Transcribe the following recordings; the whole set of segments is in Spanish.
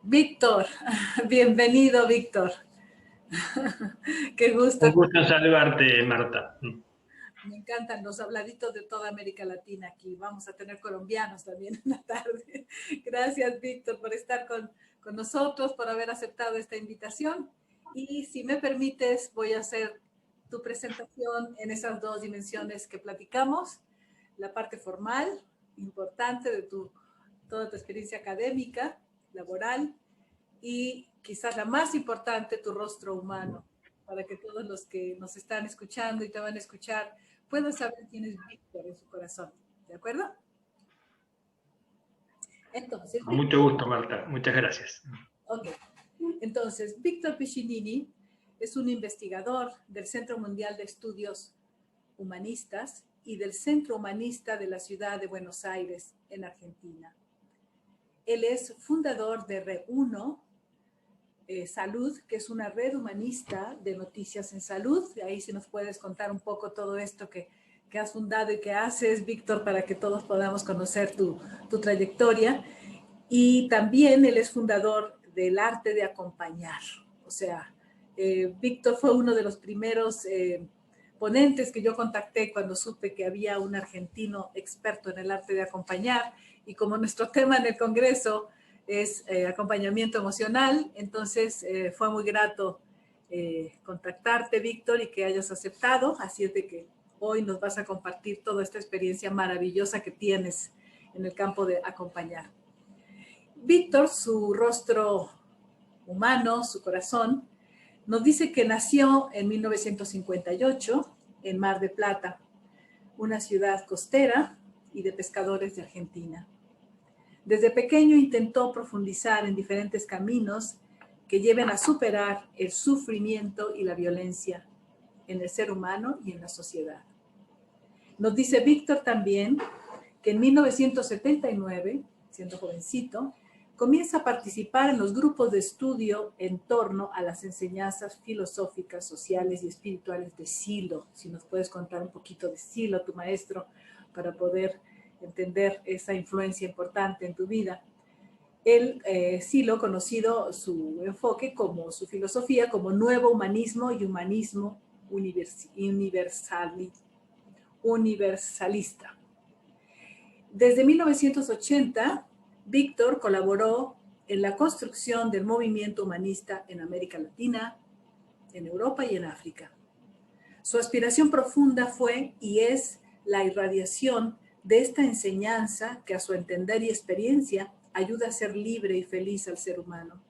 Víctor, bienvenido, Víctor. Qué gusto. Un gusto en saludarte, Marta. Me encantan los habladitos de toda América Latina aquí. Vamos a tener colombianos también en la tarde. Gracias, Víctor, por estar con nosotros, por haber aceptado esta invitación. Y si me permites, voy a hacer tu presentación en esas dos dimensiones que platicamos. La parte formal, importante de toda tu experiencia académica, laboral, y quizás la más importante, tu rostro humano, para que todos los que nos están escuchando y te van a escuchar puedan saber quién es Víctor en su corazón. ¿De acuerdo? Entonces, Con mucho gusto, Marta. Muchas gracias. ok. Entonces, Víctor Piccinini es un investigador del Centro Mundial de Estudios Humanistas y del Centro Humanista de la Ciudad de Buenos Aires, en Argentina. Él es fundador de Re1 Salud, que es una red humanista de noticias en salud. Ahí si nos puedes contar un poco todo esto que has fundado y que haces, Víctor, para que todos podamos conocer tu trayectoria. Y también él es fundador del arte de acompañar. O sea, Víctor fue uno de los primeros ponentes que yo contacté cuando supe que había un argentino experto en el arte de acompañar. Y como nuestro tema en el Congreso es acompañamiento emocional, entonces fue muy grato contactarte, Víctor, y que hayas aceptado. Así es de que hoy nos vas a compartir toda esta experiencia maravillosa que tienes en el campo de acompañar. Víctor, su rostro humano, su corazón, nos dice que nació en 1958 en Mar del Plata, una ciudad costera y de pescadores de Argentina. Desde pequeño intentó profundizar en diferentes caminos que lleven a superar el sufrimiento y la violencia en el ser humano y en la sociedad. Nos dice Víctor también que en 1979, siendo jovencito, comienza a participar en los grupos de estudio en torno a las enseñanzas filosóficas, sociales y espirituales de Silo. Si nos puedes contar un poquito de Silo, tu maestro, para poder entender esa influencia importante en tu vida. Él, Silo, conocido su enfoque como su filosofía como nuevo humanismo y humanismo universalista. Desde 1980, Víctor colaboró en la construcción del movimiento humanista en América Latina, en Europa y en África. Su aspiración profunda fue y es la irradiación de esta enseñanza que a su entender y experiencia ayuda a ser libre y feliz al ser humano.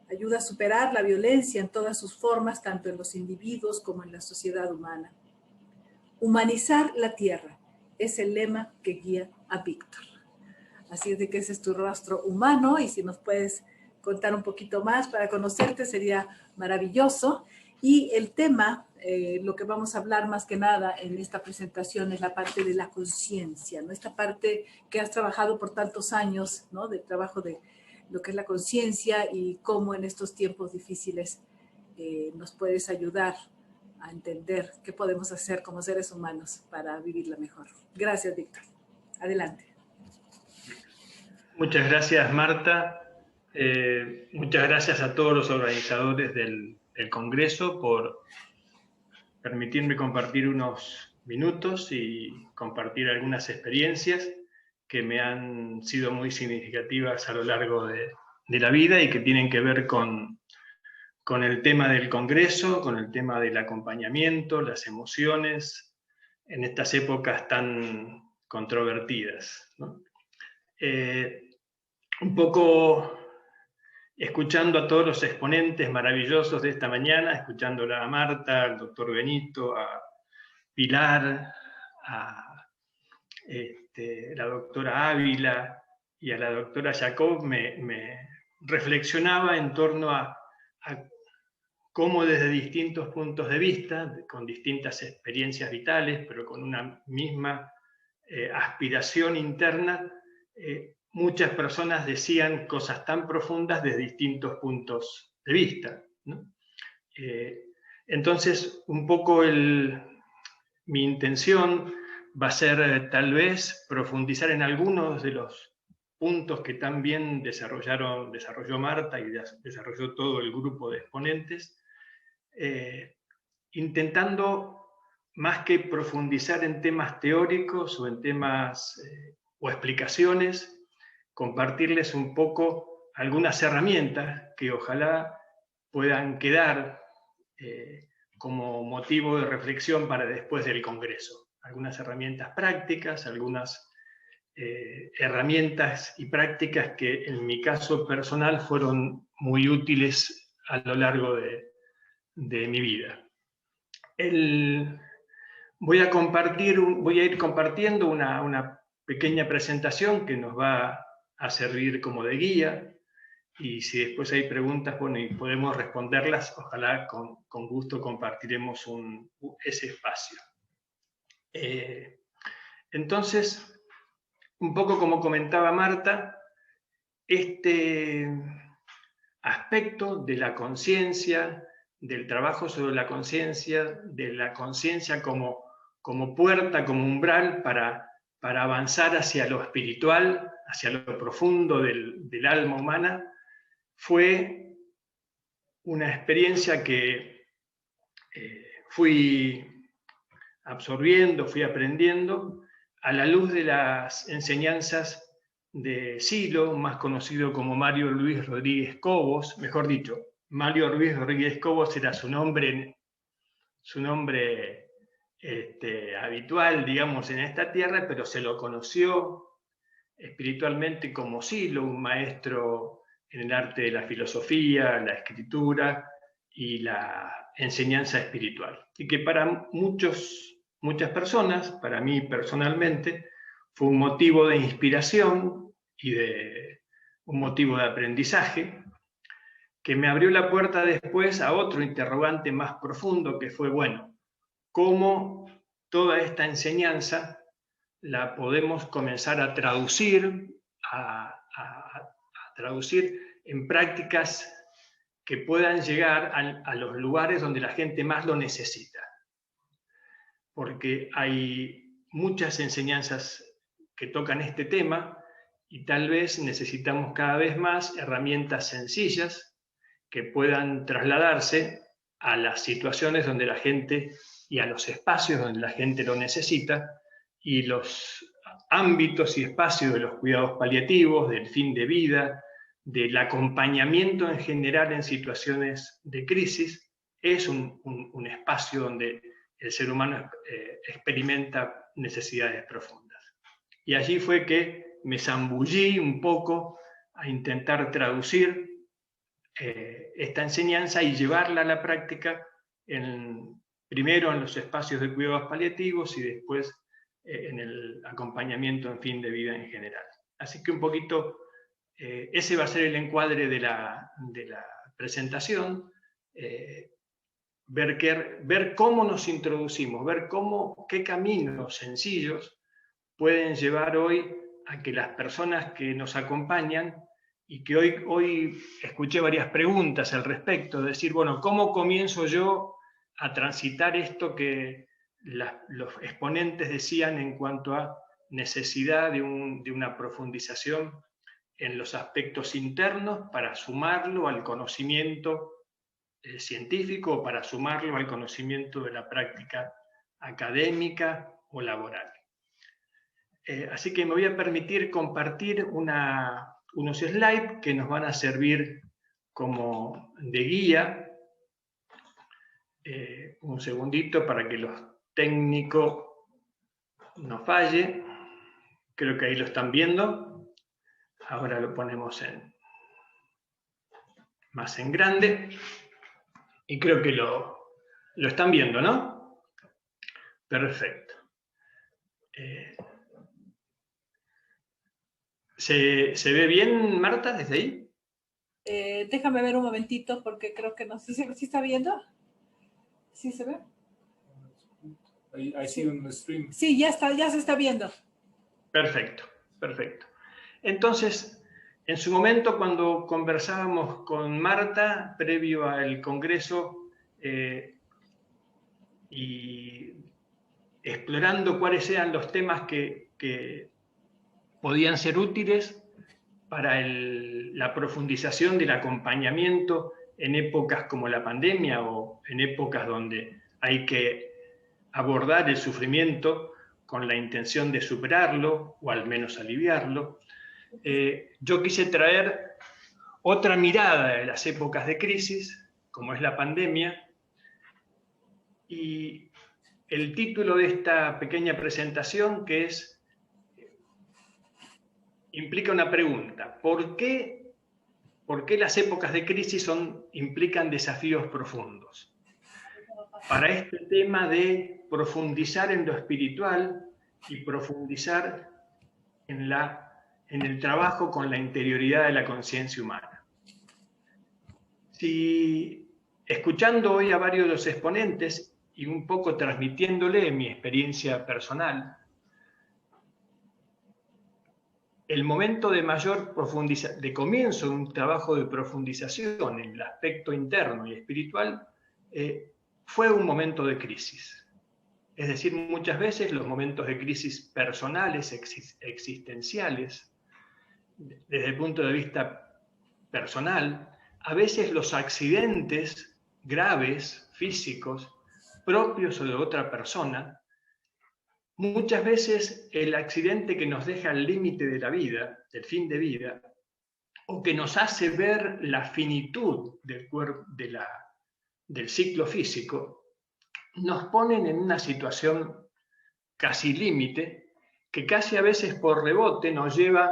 Ayuda a superar la violencia en todas sus formas, tanto en los individuos como en la sociedad humana. Humanizar la tierra es el lema que guía a Víctor. Así es de que ese es tu rostro humano, y si nos puedes contar un poquito más para conocerte sería maravilloso. Y el tema, lo que vamos a hablar más que nada en esta presentación es la parte de la conciencia, ¿no? Esta parte que has trabajado por tantos años, ¿no? Del trabajo de lo que es la conciencia y cómo en estos tiempos difíciles nos puedes ayudar a entender qué podemos hacer como seres humanos para vivirla mejor. Gracias, Víctor. Adelante. Muchas gracias, Marta. Muchas gracias a todos los organizadores del Congreso por permitirme compartir unos minutos y compartir algunas experiencias que me han sido muy significativas a lo largo de la vida y que tienen que ver con el tema del Congreso, con el tema del acompañamiento, las emociones, en estas épocas tan controvertidas, ¿no? Un poco escuchando a todos los exponentes maravillosos de esta mañana, escuchándola a Marta, al doctor Benito, a Pilar, a la doctora Ávila y a la doctora Jacob, me reflexionaba en torno a cómo desde distintos puntos de vista, con distintas experiencias vitales, pero con una misma aspiración interna, muchas personas decían cosas tan profundas desde distintos puntos de vista, ¿no? Entonces, un poco mi intención va a ser tal vez profundizar en algunos de los puntos que también desarrolló Marta y desarrolló todo el grupo de exponentes, intentando, más que profundizar en temas teóricos o en temas o explicaciones, compartirles un poco algunas herramientas que ojalá puedan quedar como motivo de reflexión para después del Congreso. Algunas herramientas prácticas, algunas herramientas y prácticas que en mi caso personal fueron muy útiles a lo largo de mi vida. Voy a ir compartiendo una pequeña presentación que nos va a servir como de guía, y si después hay preguntas, bueno, y podemos responderlas, ojalá con gusto compartiremos ese espacio. Entonces, un poco como comentaba Marta, este aspecto de la conciencia, del trabajo sobre la conciencia, de la conciencia como puerta, como umbral para avanzar hacia lo espiritual, hacia lo profundo del alma humana, fue una experiencia que fui absorbiendo, fui aprendiendo a la luz de las enseñanzas de Silo, más conocido como Mario Luis Rodríguez Cobos. Mejor dicho, Mario Luis Rodríguez Cobos era su nombre habitual, digamos, en esta tierra, pero se lo conoció espiritualmente como Silo, un maestro en el arte de la filosofía, la escritura y la enseñanza espiritual. Y que para muchas personas, para mí personalmente, fue un motivo de inspiración y un motivo de aprendizaje, que me abrió la puerta después a otro interrogante más profundo, que fue, bueno, ¿cómo toda esta enseñanza la podemos comenzar a traducir, a traducir en prácticas que puedan llegar a los lugares donde la gente más lo necesita? Porque hay muchas enseñanzas que tocan este tema y tal vez necesitamos cada vez más herramientas sencillas que puedan trasladarse a las situaciones donde la gente y a los espacios donde la gente lo necesita, y los ámbitos y espacios de los cuidados paliativos, del fin de vida, del acompañamiento en general en situaciones de crisis, es un espacio donde el ser humano experimenta necesidades profundas. Y allí fue que me zambullí un poco a intentar traducir esta enseñanza y llevarla a la práctica, primero en los espacios de cuidados paliativos y después en el acompañamiento en fin de vida en general. Así que un poquito ese va a ser el encuadre de la presentación. Ver cómo nos introducimos, ver qué caminos sencillos pueden llevar hoy a que las personas que nos acompañan, y que hoy escuché varias preguntas al respecto, decir, bueno, ¿cómo comienzo yo a transitar esto que los exponentes decían en cuanto a necesidad de una profundización en los aspectos internos para sumarlo al conocimiento científico o para sumarlo al conocimiento de la práctica académica o laboral? Así que me voy a permitir compartir unos slides que nos van a servir como de guía. Un segundito para que los técnicos no falle. Creo que ahí lo están viendo. Ahora lo ponemos más en grande. Y creo que lo están viendo, ¿no? Perfecto. ¿Se ve bien, Marta, desde ahí? Déjame ver un momentito porque creo que no sé si está viendo. ¿Sí se ve? I see on the stream. Sí, ya se está viendo. Perfecto, perfecto. Entonces, en su momento, cuando conversábamos con Marta, previo al Congreso, y explorando cuáles eran los temas que podían ser útiles, para la profundización del acompañamiento en épocas como la pandemia o en épocas donde hay que abordar el sufrimiento con la intención de superarlo o al menos aliviarlo. Yo quise traer otra mirada de las épocas de crisis, como es la pandemia, y el título de esta pequeña presentación, que implica una pregunta: ¿por qué las épocas de crisis implican desafíos profundos? Para este tema de profundizar en lo espiritual y profundizar en el trabajo con la interioridad de la conciencia humana. Escuchando hoy a varios de los exponentes y un poco transmitiéndole mi experiencia personal, el momento de mayor de comienzo de un trabajo de profundización en el aspecto interno y espiritual fue un momento de crisis. Es decir, muchas veces los momentos de crisis personales, existenciales, desde el punto de vista personal, a veces los accidentes graves, físicos, propios o de otra persona, muchas veces el accidente que nos deja al límite de la vida, del fin de vida, o que nos hace ver la finitud del cuerpo, del ciclo físico, nos ponen en una situación casi límite, que casi a veces por rebote nos lleva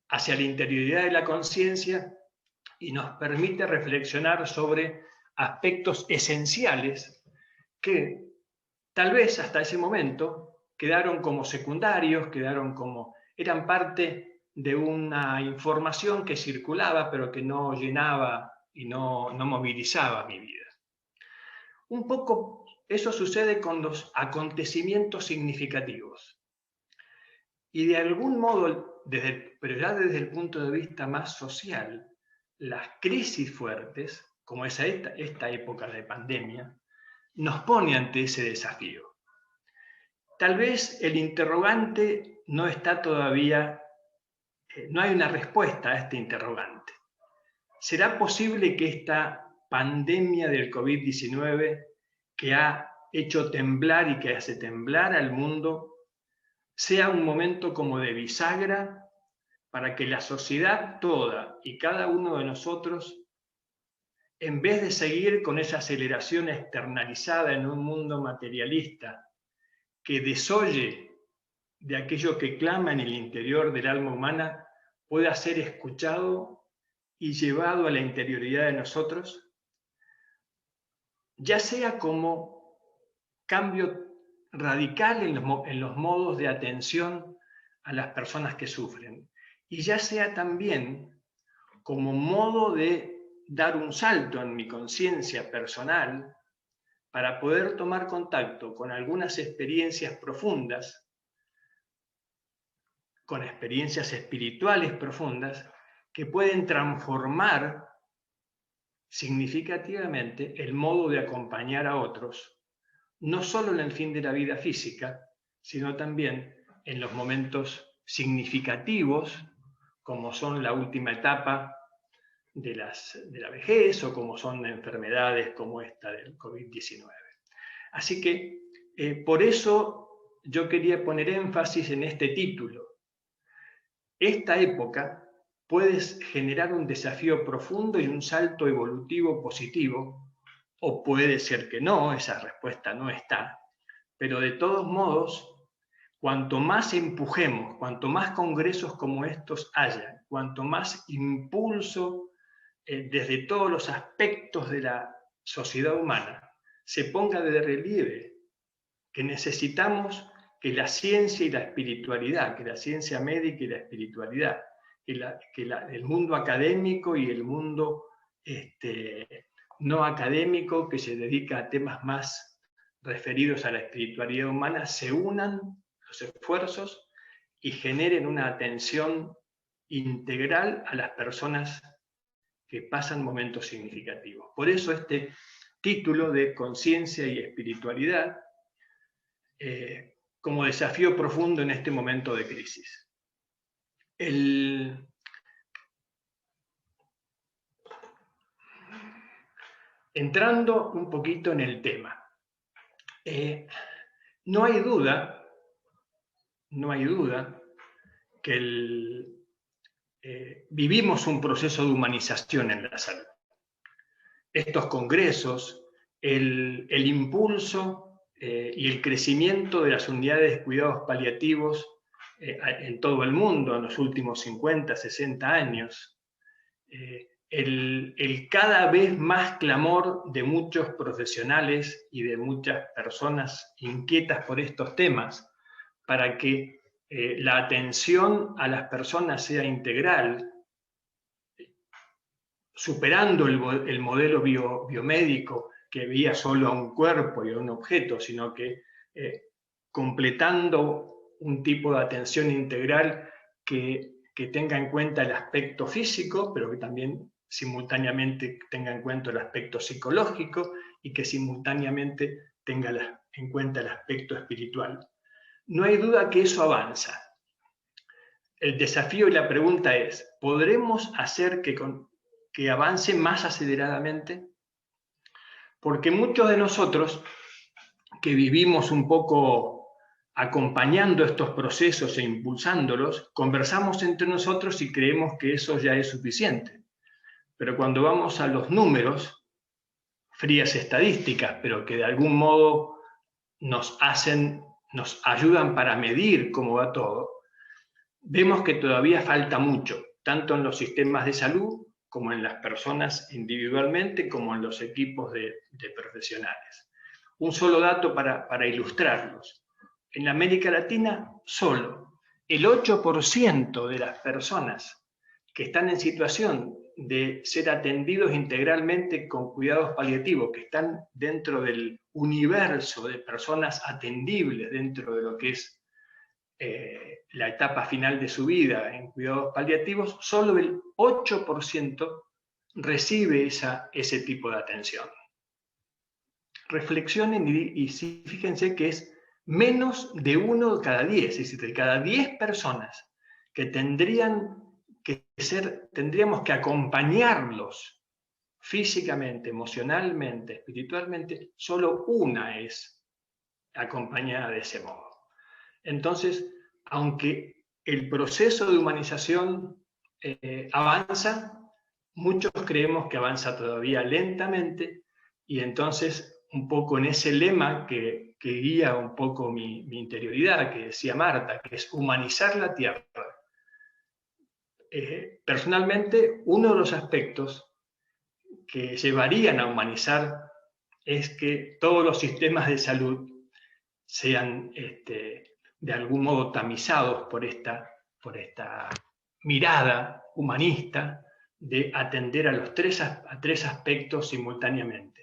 hacia la interioridad de la conciencia y nos permite reflexionar sobre aspectos esenciales que tal vez hasta ese momento quedaron como secundarios, eran parte de una información que circulaba pero que no llenaba y no movilizaba mi vida. Un poco eso sucede con los acontecimientos significativos. Y de algún modo, pero ya desde el punto de vista más social, las crisis fuertes, como es esta época de pandemia, nos pone ante ese desafío. Tal vez el interrogante no está todavía, no hay una respuesta a este interrogante. ¿Será posible que esta pandemia del COVID-19, que ha hecho temblar y que hace temblar al mundo, sea un momento como de bisagra para que la sociedad toda y cada uno de nosotros, en vez de seguir con esa aceleración externalizada en un mundo materialista que desoye de aquello que clama en el interior del alma humana, pueda ser escuchado y llevado a la interioridad de nosotros, ya sea como cambio radical en los modos de atención a las personas que sufren, y ya sea también como modo de dar un salto en mi conciencia personal para poder tomar contacto con algunas experiencias profundas, con experiencias espirituales profundas, que pueden transformar significativamente el modo de acompañar a otros, no solo en el fin de la vida física, sino también en los momentos significativos, como son la última etapa de la vejez o como son enfermedades como esta del COVID-19. Así que por eso yo quería poner énfasis en este título. Esta época puede generar un desafío profundo y un salto evolutivo positivo, o puede ser que no, esa respuesta no está, pero de todos modos, cuanto más empujemos, cuanto más congresos como estos haya, cuanto más impulso desde todos los aspectos de la sociedad humana se ponga de relieve que necesitamos que la ciencia y la espiritualidad, que la ciencia médica y la espiritualidad, el mundo académico y el mundo no académico que se dedica a temas más referidos a la espiritualidad humana, se unan los esfuerzos y generen una atención integral a las personas que pasan momentos significativos. Por eso este título de Conciencia y Espiritualidad como desafío profundo en este momento de crisis. Entrando un poquito en el tema, no hay duda que vivimos un proceso de humanización en la salud. Estos congresos, el impulso y el crecimiento de las unidades de cuidados paliativos en todo el mundo en los últimos 50, 60 años, el cada vez más clamor de muchos profesionales y de muchas personas inquietas por estos temas para que la atención a las personas sea integral, superando el modelo biomédico que veía solo a un cuerpo y a un objeto, sino que completando un tipo de atención integral que tenga en cuenta el aspecto físico, pero que también simultáneamente tenga en cuenta el aspecto psicológico y que simultáneamente tenga en cuenta el aspecto espiritual. No hay duda que eso avanza. El desafío y la pregunta es, ¿podremos hacer que avance más aceleradamente? Porque muchos de nosotros que vivimos un poco acompañando estos procesos e impulsándolos, conversamos entre nosotros y creemos que eso ya es suficiente. Pero cuando vamos a los números, frías estadísticas, pero que de algún modo nos ayudan para medir cómo va todo, vemos que todavía falta mucho, tanto en los sistemas de salud como en las personas individualmente, como en los equipos de profesionales. Un solo dato para ilustrarlos. En América Latina, solo el 8% de las personas que están en situación de ser atendidos integralmente con cuidados paliativos, que están dentro del universo de personas atendibles dentro de lo que es la etapa final de su vida en cuidados paliativos, solo el 8% recibe ese tipo de atención. Reflexionen y fíjense que es menos de 1 de cada 10, es decir, de cada 10 personas que tendríamos que acompañarlos físicamente, emocionalmente, espiritualmente, solo una es acompañada de ese modo. Entonces, aunque el proceso de humanización avanza, muchos creemos que avanza todavía lentamente, y entonces un poco en ese lema que guía un poco mi interioridad, que decía Marta, que es humanizar la tierra. Personalmente, uno de los aspectos que llevarían a humanizar es que todos los sistemas de salud sean de algún modo tamizados por esta mirada humanista de atender a tres aspectos simultáneamente.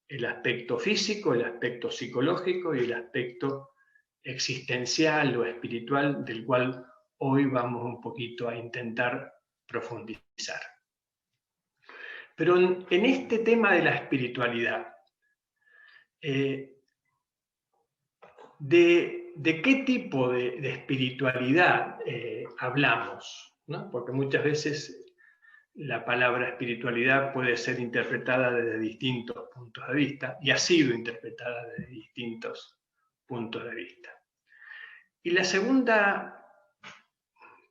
El aspecto físico, el aspecto psicológico y el aspecto existencial o espiritual, del cual hoy vamos un poquito a intentar profundizar. Pero en este tema de la espiritualidad, ¿de qué tipo de espiritualidad hablamos? ¿No? Porque muchas veces la palabra espiritualidad puede ser interpretada desde distintos puntos de vista, y ha sido interpretada desde distintos puntos de vista. Y la segunda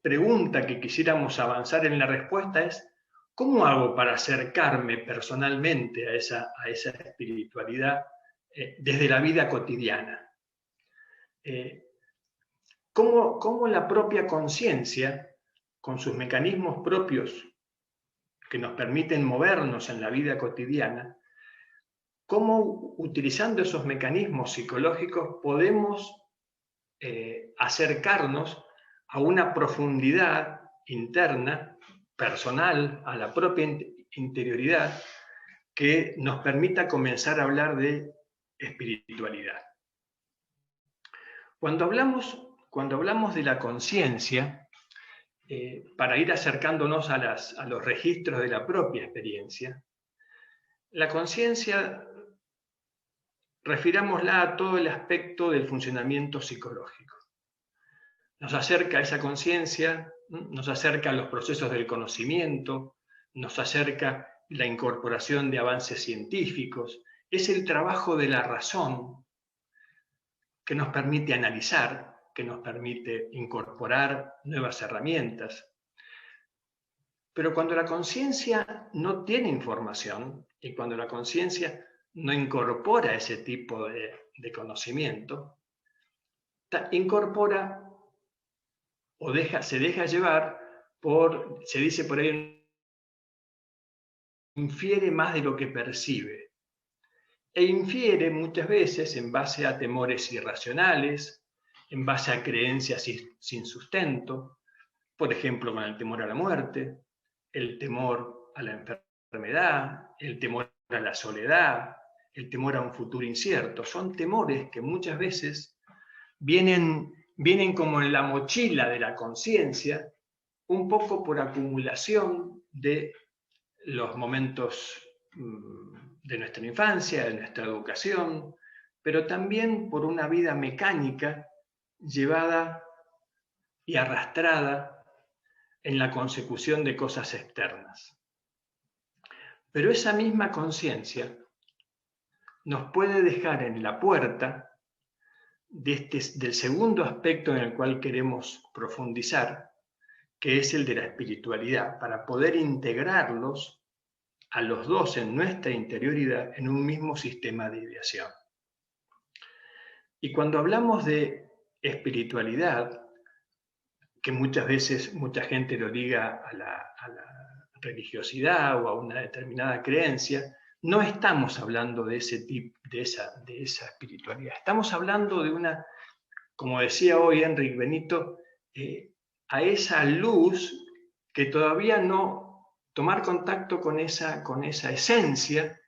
pregunta que quisiéramos avanzar en la respuesta es, ¿cómo hago para acercarme personalmente a esa espiritualidad desde la vida cotidiana? ¿Cómo la propia conciencia, con sus mecanismos propios que nos permiten movernos en la vida cotidiana, cómo utilizando esos mecanismos psicológicos podemos acercarnos a una profundidad interna, personal, a la propia interioridad, que nos permita comenzar a hablar de espiritualidad? Cuando hablamos de la conciencia, para ir acercándonos a los registros de la propia experiencia, la conciencia, refirámosla a todo el aspecto del funcionamiento psicológico. Nos acerca a esa conciencia nos acerca a los procesos del conocimiento, nos acerca la incorporación de avances científicos, es el trabajo de la razón que nos permite analizar, que nos permite incorporar nuevas herramientas. Pero cuando la conciencia no tiene información y cuando la conciencia no incorpora ese tipo de conocimiento, incorpora o se deja llevar por, se dice por ahí, infiere más de lo que percibe. E infiere muchas veces en base a temores irracionales, en base a creencias sin sustento, por ejemplo, con el temor a la muerte, el temor a la enfermedad, el temor a la soledad, el temor a un futuro incierto. Son temores que muchas veces vienen como en la mochila de la conciencia, un poco por acumulación de los momentos de nuestra infancia, de nuestra educación, pero también por una vida mecánica llevada y arrastrada en la consecución de cosas externas. Pero esa misma conciencia nos puede dejar en la puerta del segundo aspecto en el cual queremos profundizar, que es el de la espiritualidad, para poder integrarlos a los dos en nuestra interioridad en un mismo sistema de ideación. Y cuando hablamos de espiritualidad, que muchas veces mucha gente lo liga a la religiosidad o a una determinada creencia, no estamos hablando de ese tipo, de esa espiritualidad. Estamos hablando de una, como decía hoy Enrique Benito, a esa luz que todavía no, tomar contacto con esa esencia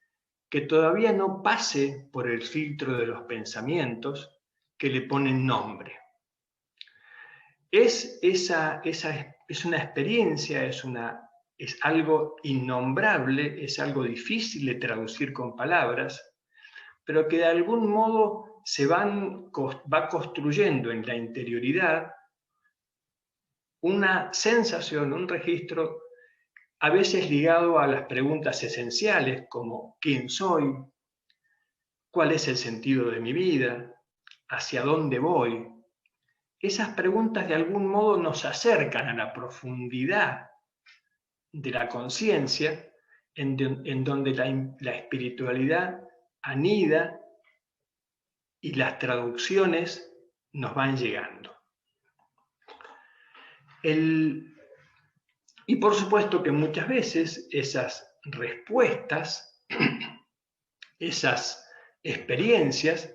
que todavía no pase por el filtro de los pensamientos que le ponen nombre. Es una experiencia, es algo innombrable, es algo difícil de traducir con palabras, pero que de algún modo va construyendo en la interioridad una sensación, un registro, a veces ligado a las preguntas esenciales como ¿quién soy? ¿Cuál es el sentido de mi vida? ¿Hacia dónde voy? Esas preguntas de algún modo nos acercan a la profundidad de la conciencia, en donde la espiritualidad anida y las traducciones nos van llegando. Y por supuesto que muchas veces esas respuestas, esas experiencias,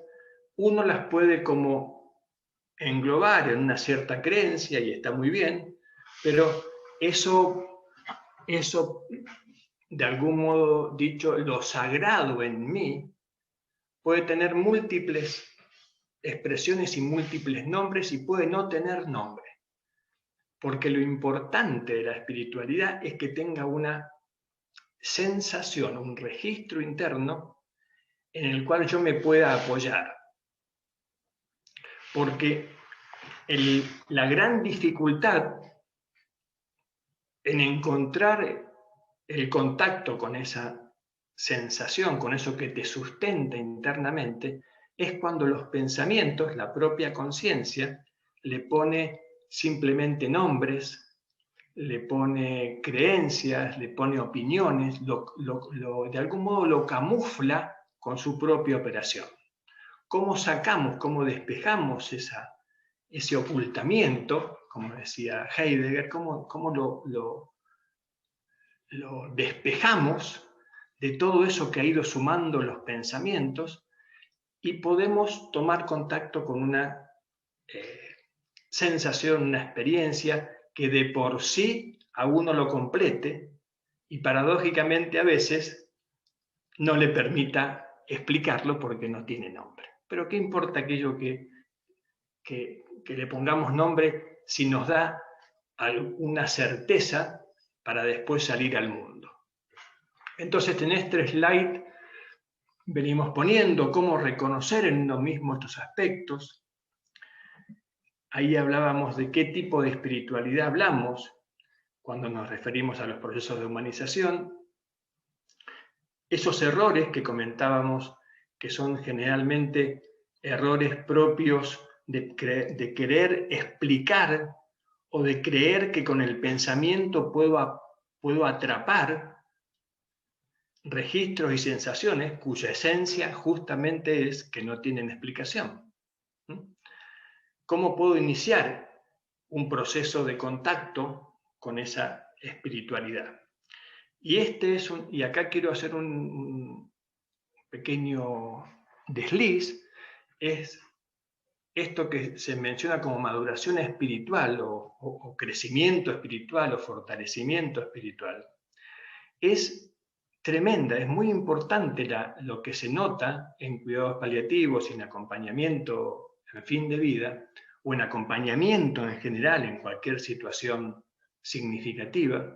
uno las puede como englobar en una cierta creencia y está muy bien, pero eso de algún modo dicho, lo sagrado en mí puede tener múltiples expresiones y múltiples nombres y puede no tener nombre, porque lo importante de la espiritualidad es que tenga una sensación, un registro interno en el cual yo me pueda apoyar. Porque la gran dificultad en encontrar el contacto con esa sensación, con eso que te sustenta internamente, es cuando los pensamientos, la propia conciencia, le pone simplemente nombres, le pone creencias, le pone opiniones, de algún modo lo camufla con su propia operación. ¿Cómo sacamos, cómo despejamos ese ocultamiento, como decía Heidegger, cómo lo despejamos de todo eso que ha ido sumando los pensamientos y podemos tomar contacto con una sensación, una experiencia que de por sí a uno lo complete y paradójicamente a veces no le permita explicarlo porque no tiene nombre. Pero ¿qué importa aquello que le pongamos nombre si nos da alguna certeza para después salir al mundo? Entonces en este slide venimos poniendo cómo reconocer en uno mismo estos aspectos. ahí hablábamos de qué tipo de espiritualidad hablamos cuando nos referimos a los procesos de humanización. Esos errores que comentábamos, que son generalmente errores propios de querer explicar o de creer que con el pensamiento puedo atrapar registros y sensaciones cuya esencia justamente es que no tienen explicación. ¿Cómo puedo iniciar un proceso de contacto con esa espiritualidad? Y acá quiero hacer un pequeño desliz, es esto que se menciona como maduración espiritual o crecimiento espiritual o fortalecimiento espiritual. Es tremenda, es muy importante lo que se nota en cuidados paliativos y en acompañamiento en fin de vida, o en acompañamiento en general en cualquier situación significativa.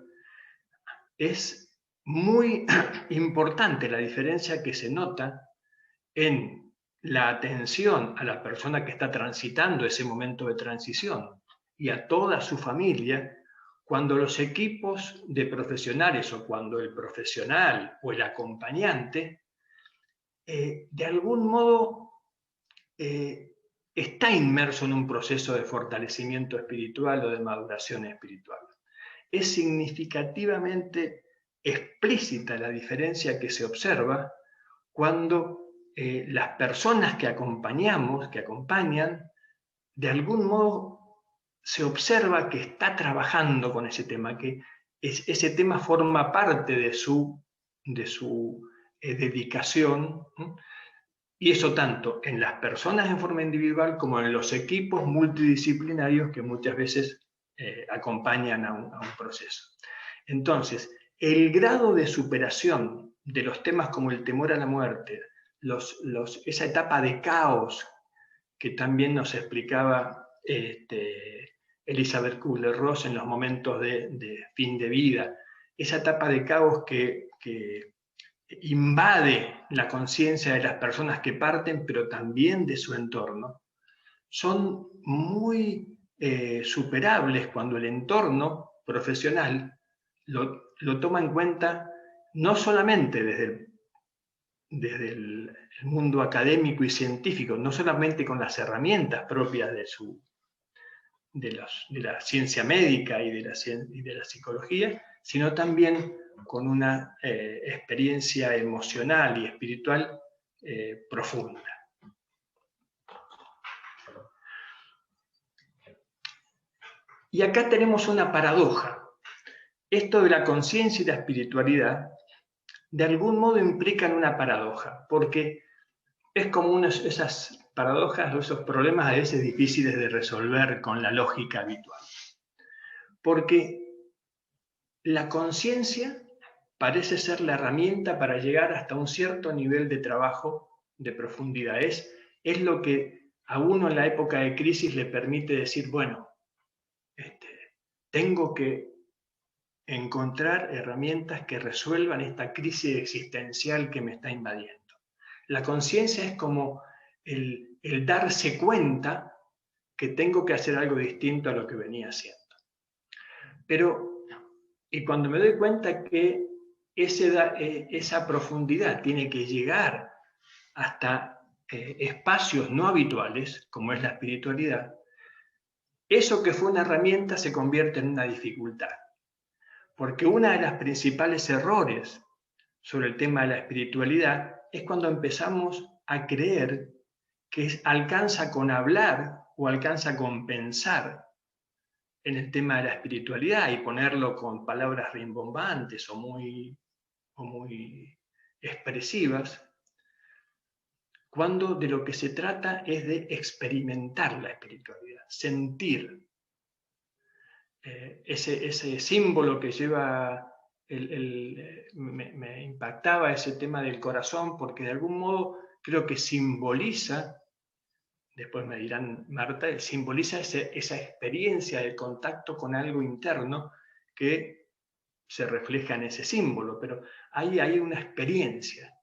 Es muy importante la diferencia que se nota en la atención a la persona que está transitando ese momento de transición y a toda su familia, cuando los equipos de profesionales o cuando el profesional o el acompañante de algún modo está inmerso en un proceso de fortalecimiento espiritual o de maduración espiritual. Es significativamente explícita la diferencia que se observa cuando las personas que acompañan, de algún modo se observa que está trabajando con ese tema, que ese tema forma parte de su dedicación, y eso tanto en las personas en forma individual como en los equipos multidisciplinarios que muchas veces acompañan a un proceso. Entonces, el grado de superación de los temas como el temor a la muerte, esa etapa de caos que también nos explicaba Elizabeth Kubler-Ross en los momentos de fin de vida, esa etapa de caos que invade la conciencia de las personas que parten, pero también de su entorno, son muy superables cuando el entorno profesional lo toma en cuenta no solamente desde el mundo académico y científico, no solamente con las herramientas propias de la ciencia médica y de la psicología, sino también con una experiencia emocional y espiritual profunda. Y acá tenemos una paradoja. Esto de la conciencia y la espiritualidad, de algún modo implican una paradoja, porque es como esas paradojas o esos problemas a veces difíciles de resolver con la lógica habitual. Porque la conciencia parece ser la herramienta para llegar hasta un cierto nivel de trabajo de profundidad. Es lo que a uno en la época de crisis le permite decir, bueno, tengo que encontrar herramientas que resuelvan esta crisis existencial que me está invadiendo. La conciencia es como el darse cuenta que tengo que hacer algo distinto a lo que venía haciendo. Y cuando me doy cuenta que esa profundidad tiene que llegar hasta espacios no habituales, como es la espiritualidad, eso que fue una herramienta se convierte en una dificultad. Porque uno de los principales errores sobre el tema de la espiritualidad es cuando empezamos a creer que alcanza con hablar o alcanza con pensar en el tema de la espiritualidad y ponerlo con palabras rimbombantes o muy expresivas, cuando de lo que se trata es de experimentar la espiritualidad, sentir ese símbolo que lleva, me impactaba ese tema del corazón, porque de algún modo creo que simboliza, después me dirán Marta, simboliza esa experiencia de contacto con algo interno que se refleja en ese símbolo, pero ahí hay una experiencia.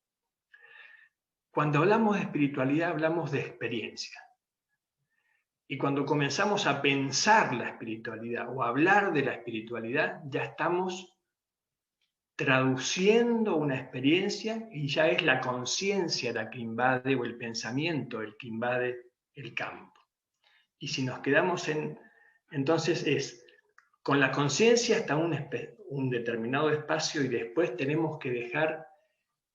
Cuando hablamos de espiritualidad hablamos de experiencia. Y cuando comenzamos a pensar la espiritualidad o a hablar de la espiritualidad, ya estamos traduciendo una experiencia y ya es la conciencia la que invade, o el pensamiento el que invade el campo. Y si nos quedamos entonces es con la conciencia hasta un determinado espacio, y después tenemos que dejar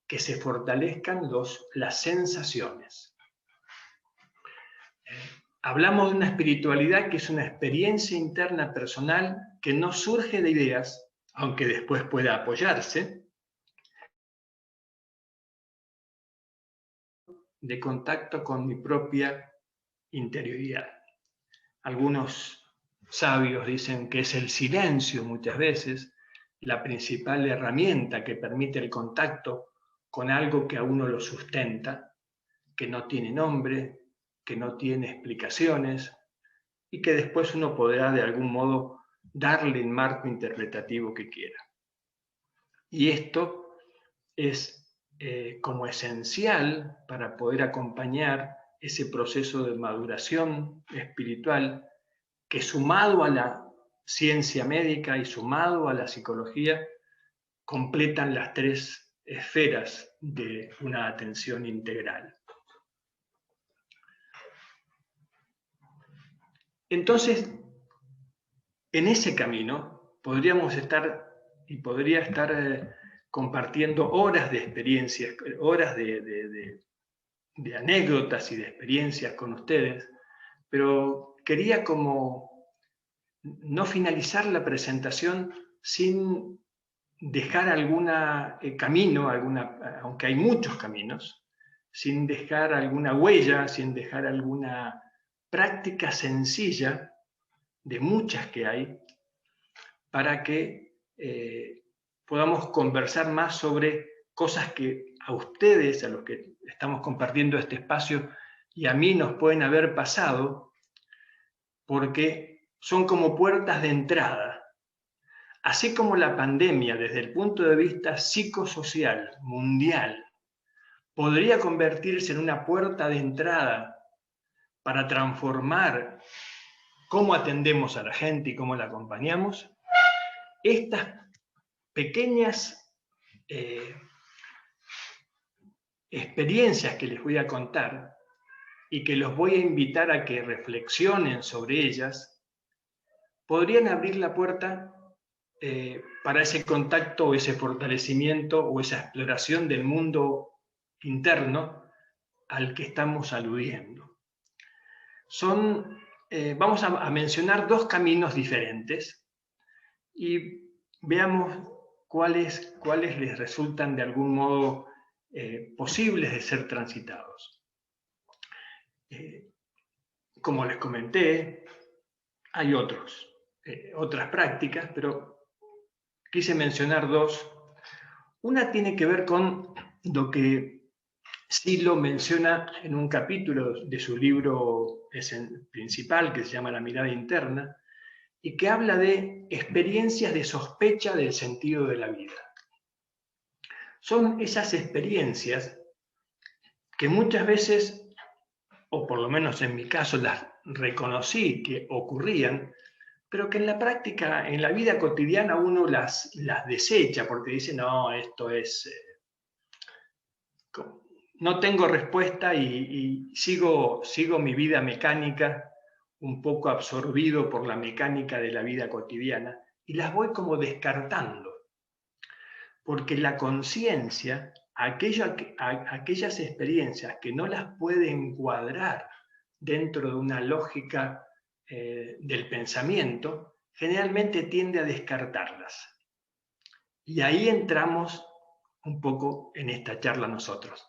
que se fortalezcan las sensaciones. Hablamos de una espiritualidad que es una experiencia interna personal que no surge de ideas, aunque después pueda apoyarse, de contacto con mi propia interioridad. Algunos sabios dicen que es el silencio muchas veces la principal herramienta que permite el contacto con algo que a uno lo sustenta, que no tiene nombre, que no tiene explicaciones, y que después uno podrá de algún modo darle el marco interpretativo que quiera. Y esto es como esencial para poder acompañar ese proceso de maduración espiritual que, sumado a la ciencia médica y sumado a la psicología, completan las tres esferas de una atención integral. Entonces, en ese camino podríamos estar y podría estar compartiendo horas de experiencias, horas de anécdotas y de experiencias con ustedes, pero quería como no finalizar la presentación sin dejar algún camino, aunque hay muchos caminos, sin dejar alguna huella, sin dejar alguna práctica sencilla de muchas que hay, para que podamos conversar más sobre cosas que a ustedes, a los que estamos compartiendo este espacio, y a mí nos pueden haber pasado, porque son como puertas de entrada. Así como la pandemia, desde el punto de vista psicosocial, mundial, podría convertirse en una puerta de entrada para transformar cómo atendemos a la gente y cómo la acompañamos, estas pequeñas experiencias que les voy a contar y que los voy a invitar a que reflexionen sobre ellas, podrían abrir la puerta para ese contacto, ese fortalecimiento o esa exploración del mundo interno al que estamos aludiendo. Vamos a mencionar dos caminos diferentes y veamos cuáles les resultan de algún modo posibles de ser transitados. Como les comenté, hay otras prácticas, pero quise mencionar dos. Una tiene que ver con lo que Silo menciona en un capítulo de su libro principal, que se llama La mirada interna, y que habla de experiencias de sospecha del sentido de la vida. Son esas experiencias que muchas veces, o por lo menos en mi caso las reconocí que ocurrían, pero que en la práctica, en la vida cotidiana, uno las desecha porque dice, no, esto es... no tengo respuesta y sigo mi vida mecánica, un poco absorbido por la mecánica de la vida cotidiana, y las voy como descartando. Porque la conciencia, aquellas experiencias que no las puede encuadrar dentro de una lógica del pensamiento, generalmente tiende a descartarlas. Y ahí entramos un poco en esta charla nosotros.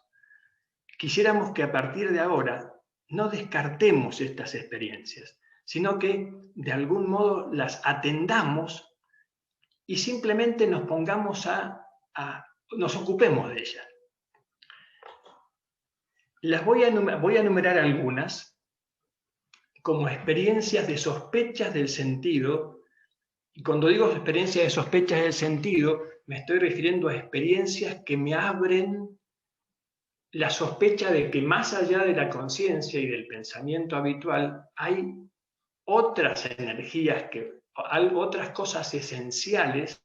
Quisiéramos que a partir de ahora no descartemos estas experiencias, sino que de algún modo las atendamos y simplemente nos pongamos nos ocupemos de ellas. Voy a enumerar algunas como experiencias de sospechas del sentido, y cuando digo experiencias de sospechas del sentido, me estoy refiriendo a experiencias que me abren la sospecha de que más allá de la conciencia y del pensamiento habitual hay otras energías, otras cosas esenciales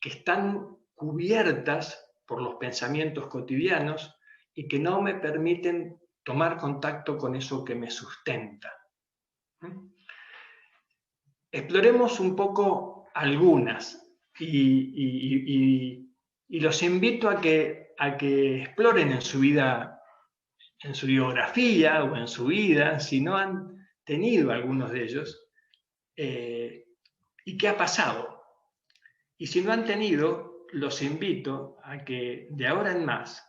que están cubiertas por los pensamientos cotidianos y que no me permiten tomar contacto con eso que me sustenta. Exploremos un poco algunas y los invito a que exploren en su vida, en su biografía o en su vida, si no han tenido algunos de ellos, y qué ha pasado. Y si no han tenido, los invito a que de ahora en más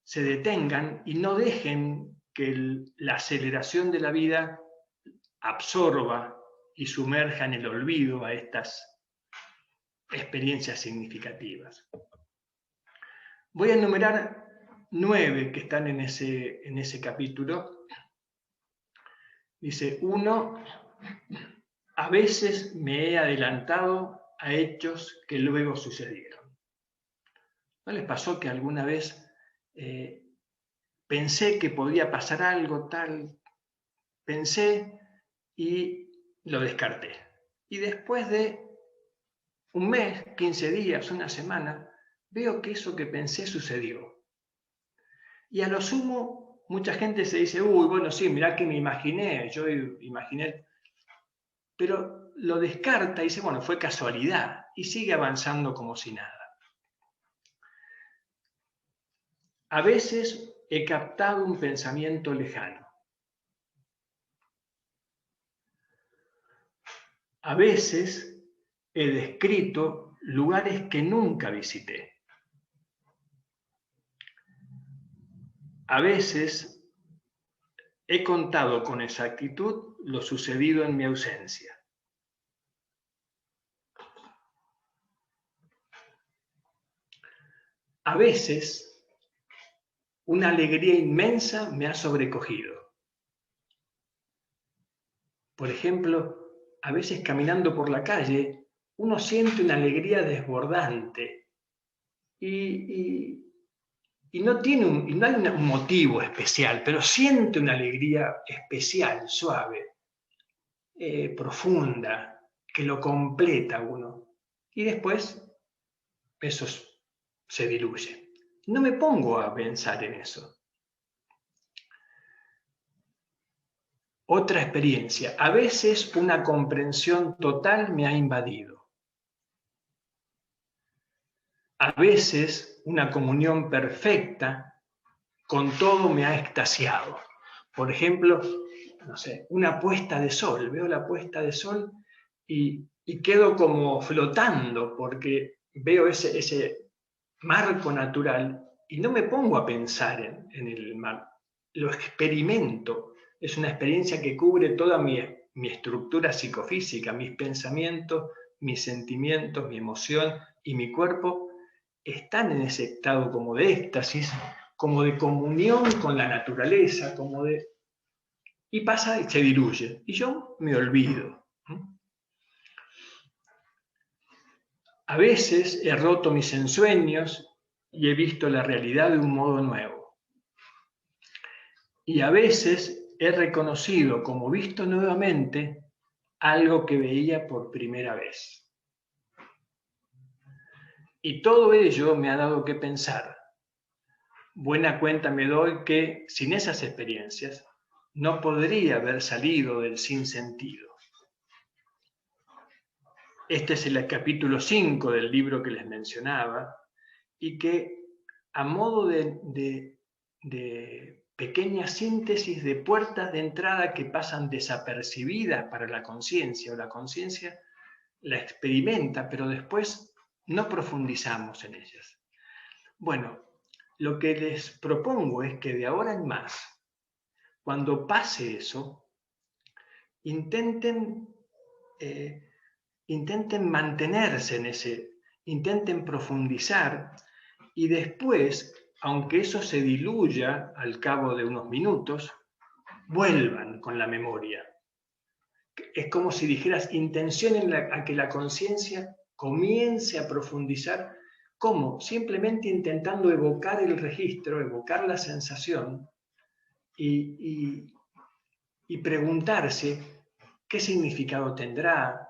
se detengan y no dejen que la aceleración de la vida absorba y sumerja en el olvido a estas experiencias significativas. Voy a enumerar 9 que están en ese capítulo. Dice, 1, a veces me he adelantado a hechos que luego sucedieron. ¿No les pasó que alguna vez pensé que podía pasar algo tal? Pensé y lo descarté. Y después de un mes, 15 días, una semana, veo que eso que pensé sucedió. Y a lo sumo, mucha gente se dice, uy, bueno, sí, mirá que me imaginé, yo imaginé, pero lo descarta y dice, bueno, fue casualidad, y sigue avanzando como si nada. A veces he captado un pensamiento lejano. A veces he descrito lugares que nunca visité. A veces he contado con exactitud lo sucedido en mi ausencia. A veces una alegría inmensa me ha sobrecogido. Por ejemplo, a veces caminando por la calle, uno siente una alegría desbordante y no hay un motivo especial, pero siente una alegría especial, suave, profunda, que lo completa uno. Y después eso se diluye. No me pongo a pensar en eso. Otra experiencia. A veces una comprensión total me ha invadido. A veces una comunión perfecta con todo me ha extasiado. Por ejemplo, no sé, una puesta de sol. Veo la puesta de sol y quedo como flotando porque veo ese marco natural y no me pongo a pensar en el mar. Lo experimento. Es una experiencia que cubre toda mi estructura psicofísica, mis pensamientos, mis sentimientos, mi emoción y mi cuerpo están en ese estado como de éxtasis, como de comunión con la naturaleza, y pasa y se diluye. Y yo me olvido. A veces he roto mis ensueños y he visto la realidad de un modo nuevo. Y a veces he reconocido como visto nuevamente algo que veía por primera vez. Y todo ello me ha dado que pensar. Buena cuenta me doy que sin esas experiencias no podría haber salido del sinsentido. Este es el capítulo 5 del libro que les mencionaba y que a modo de pequeña síntesis de puertas de entrada que pasan desapercibidas para la conciencia, o la conciencia la experimenta, pero después no profundizamos en ellas. Bueno, lo que les propongo es que de ahora en más, cuando pase eso, intenten mantenerse en intenten profundizar y después, aunque eso se diluya al cabo de unos minutos, vuelvan con la memoria. Es como si dijeras, intencionen a que la conciencia comience a profundizar ¿Cómo? Simplemente intentando evocar el registro, evocar la sensación y preguntarse qué significado tendrá,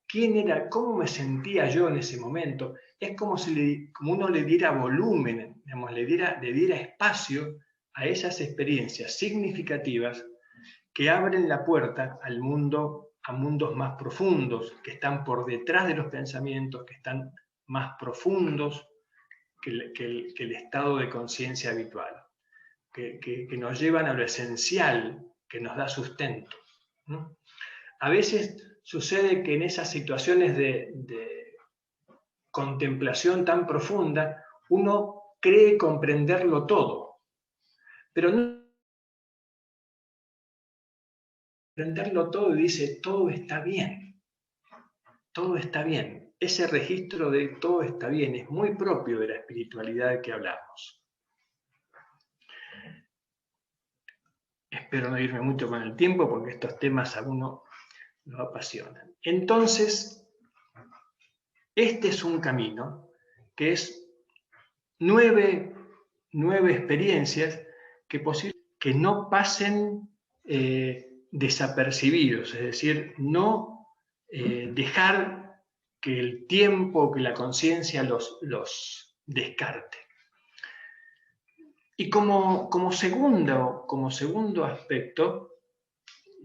quién era, cómo me sentía yo en ese momento. Es como si como uno le diera volumen, digamos, le diera espacio a esas experiencias significativas que abren la puerta al mundo, a mundos más profundos, que están por detrás de los pensamientos, que están más profundos que el estado de conciencia habitual, que nos llevan a lo esencial, que nos da sustento, ¿no? A veces sucede que en esas situaciones de contemplación tan profunda, uno cree comprenderlo todo, pero no comprenderlo todo y dice, todo está bien, todo está bien. Ese registro de todo está bien es muy propio de la espiritualidad de que hablamos. Espero no irme mucho con el tiempo porque estos temas a uno lo apasionan. Entonces, este es un camino que es nueve experiencias que no pasen desapercibidos, es decir, no dejar que el tiempo, que la conciencia los descarte. Y como segundo aspecto,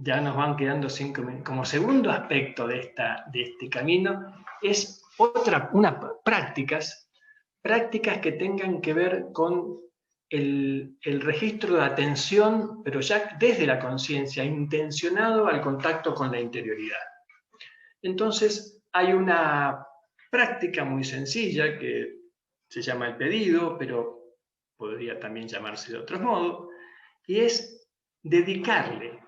ya nos van quedando 5 minutos, como segundo aspecto de este camino, es prácticas que tengan que ver con el registro de atención, pero ya desde la conciencia, intencionado al contacto con la interioridad. Entonces, hay una práctica muy sencilla que se llama el pedido, pero podría también llamarse de otro modo, y es dedicarle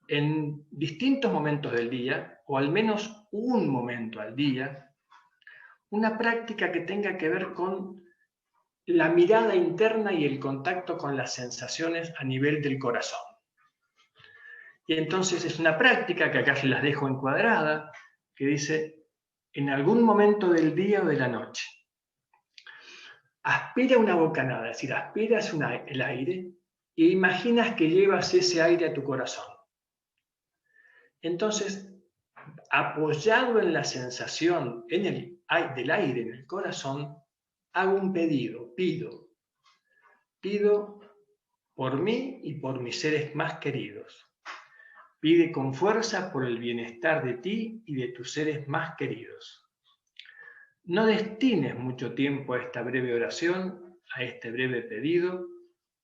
en distintos momentos del día, o al menos un momento al día, una práctica que tenga que ver con la mirada interna y el contacto con las sensaciones a nivel del corazón. Y entonces es una práctica que acá se las dejo encuadrada, que dice, en algún momento del día o de la noche, aspira una bocanada, es decir, aspiras el aire e imaginas que llevas ese aire a tu corazón. Entonces, apoyado en la sensación del aire en el corazón, hago un pedido, pido por mí y por mis seres más queridos. Pide con fuerza por el bienestar de ti y de tus seres más queridos. No destines mucho tiempo a esta breve oración, a este breve pedido,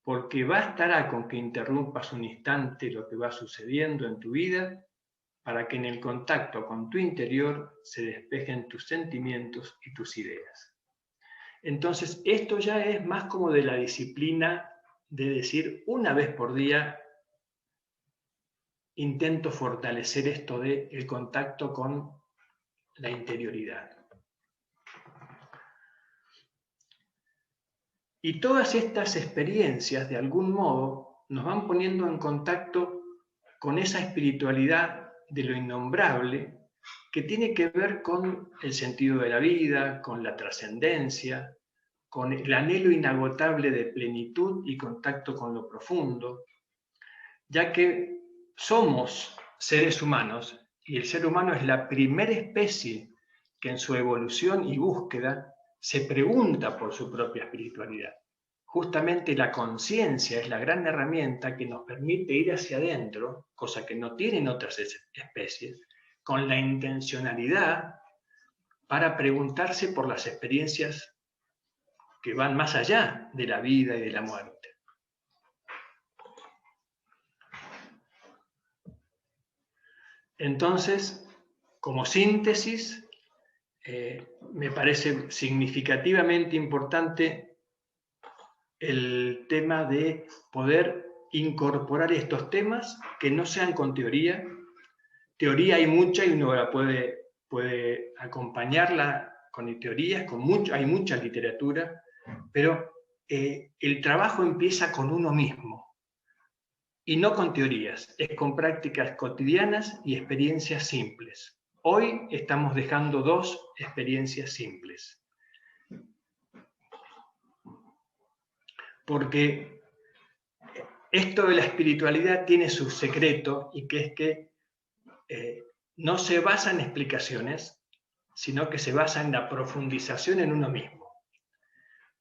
porque bastará con que interrumpas un instante lo que va sucediendo en tu vida para que en el contacto con tu interior se despejen tus sentimientos y tus ideas. Entonces, esto ya es más como de la disciplina de decir una vez por día, intento fortalecer esto del contacto con la interioridad. Y todas estas experiencias, de algún modo, nos van poniendo en contacto con esa espiritualidad de lo innombrable que tiene que ver con el sentido de la vida, con la trascendencia, con el anhelo inagotable de plenitud y contacto con lo profundo, ya que somos seres humanos y el ser humano es la primera especie que en su evolución y búsqueda se pregunta por su propia espiritualidad. Justamente la conciencia es la gran herramienta que nos permite ir hacia adentro, cosa que no tienen otras especies, con la intencionalidad para preguntarse por las experiencias que van más allá de la vida y de la muerte. Entonces, como síntesis, me parece significativamente importante el tema de poder incorporar estos temas que no sean con teoría. Teoría hay mucha y uno la puede acompañarla con teorías, hay mucha literatura, pero el trabajo empieza con uno mismo y no con teorías, es con prácticas cotidianas y experiencias simples. Hoy estamos dejando 2 experiencias simples. Porque esto de la espiritualidad tiene su secreto, y que es que no se basa en explicaciones, sino que se basa en la profundización en uno mismo.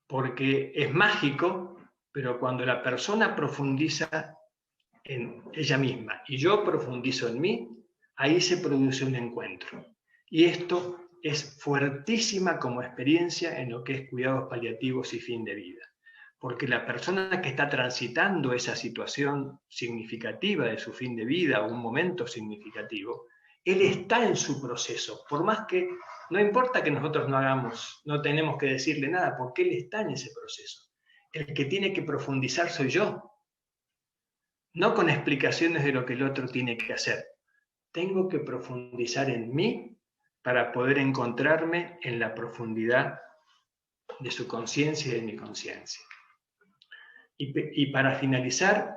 Porque es mágico, pero cuando la persona profundiza en ella misma y yo profundizo en mí, ahí se produce un encuentro. Y esto es fuertísima como experiencia en lo que es cuidados paliativos y fin de vida. Porque la persona que está transitando esa situación significativa de su fin de vida, un momento significativo, él está en su proceso, por más que no importa que nosotros no hagamos, no tenemos que decirle nada, porque él está en ese proceso. El que tiene que profundizar soy yo, no con explicaciones de lo que el otro tiene que hacer. Tengo que profundizar en mí para poder encontrarme en la profundidad de su conciencia y de mi conciencia. Y para finalizar,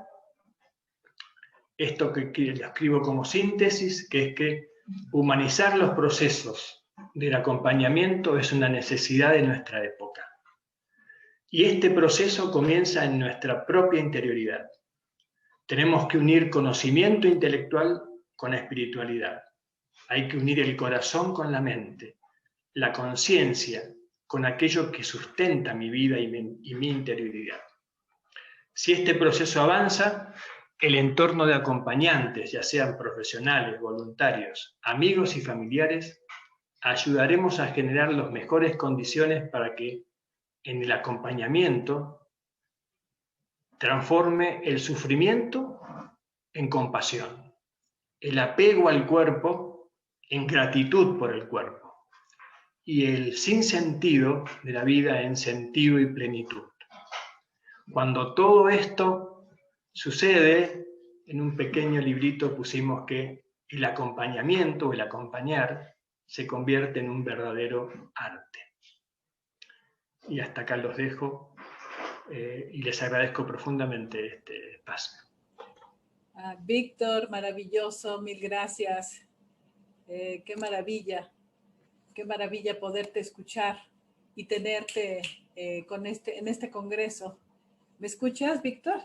esto que lo escribo como síntesis, que es que humanizar los procesos del acompañamiento es una necesidad de nuestra época. Y este proceso comienza en nuestra propia interioridad. Tenemos que unir conocimiento intelectual con espiritualidad. Hay que unir el corazón con la mente, la conciencia con aquello que sustenta mi vida y mi interioridad. Si este proceso avanza, el entorno de acompañantes, ya sean profesionales, voluntarios, amigos y familiares, ayudaremos a generar las mejores condiciones para que en el acompañamiento transforme el sufrimiento en compasión, el apego al cuerpo en gratitud por el cuerpo y el sinsentido de la vida en sentido y plenitud. Cuando todo esto sucede, en un pequeño librito pusimos que el acompañamiento, el acompañar, se convierte en un verdadero arte. Y hasta acá los dejo y les agradezco profundamente este espacio. Víctor, maravilloso, mil gracias. Qué maravilla poderte escuchar y tenerte en este congreso. ¿Me escuchas, Víctor?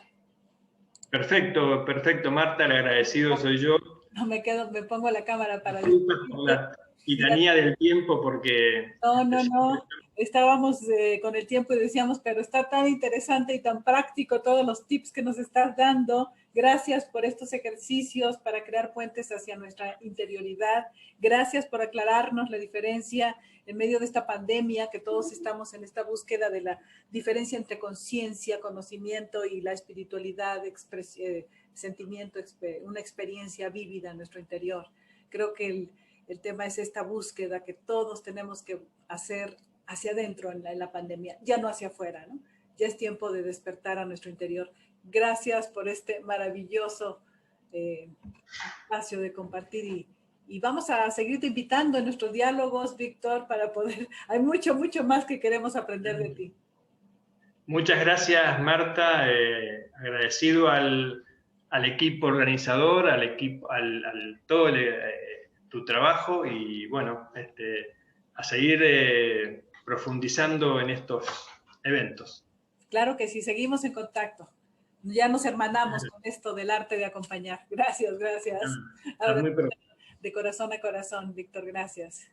Perfecto, perfecto, Marta, el agradecido soy yo. No, me pongo la cámara para... Disculpas por la tiranía del tiempo, porque... No. Estábamos con el tiempo y decíamos, pero está tan interesante y tan práctico todos los tips que nos estás dando. Gracias por estos ejercicios para crear puentes hacia nuestra interioridad. Gracias por aclararnos la diferencia en medio de esta pandemia, que todos estamos en esta búsqueda de la diferencia entre conciencia, conocimiento y la espiritualidad, sentimiento, una experiencia vívida en nuestro interior. Creo que el tema es esta búsqueda que todos tenemos que hacer hacia adentro en la pandemia, ya no hacia afuera, ¿no? Ya es tiempo de despertar a nuestro interior. Gracias por este maravilloso espacio de compartir y vamos a seguirte invitando en nuestros diálogos, Víctor, para poder... Hay mucho más que queremos aprender de ti. Muchas gracias, Marta. Agradecido al equipo organizador, al equipo, todo tu trabajo y bueno, a seguir profundizando en estos eventos. Claro que sí, seguimos en contacto. Ya nos hermanamos con esto del arte de acompañar. Gracias. Muy De corazón a corazón, Víctor, gracias.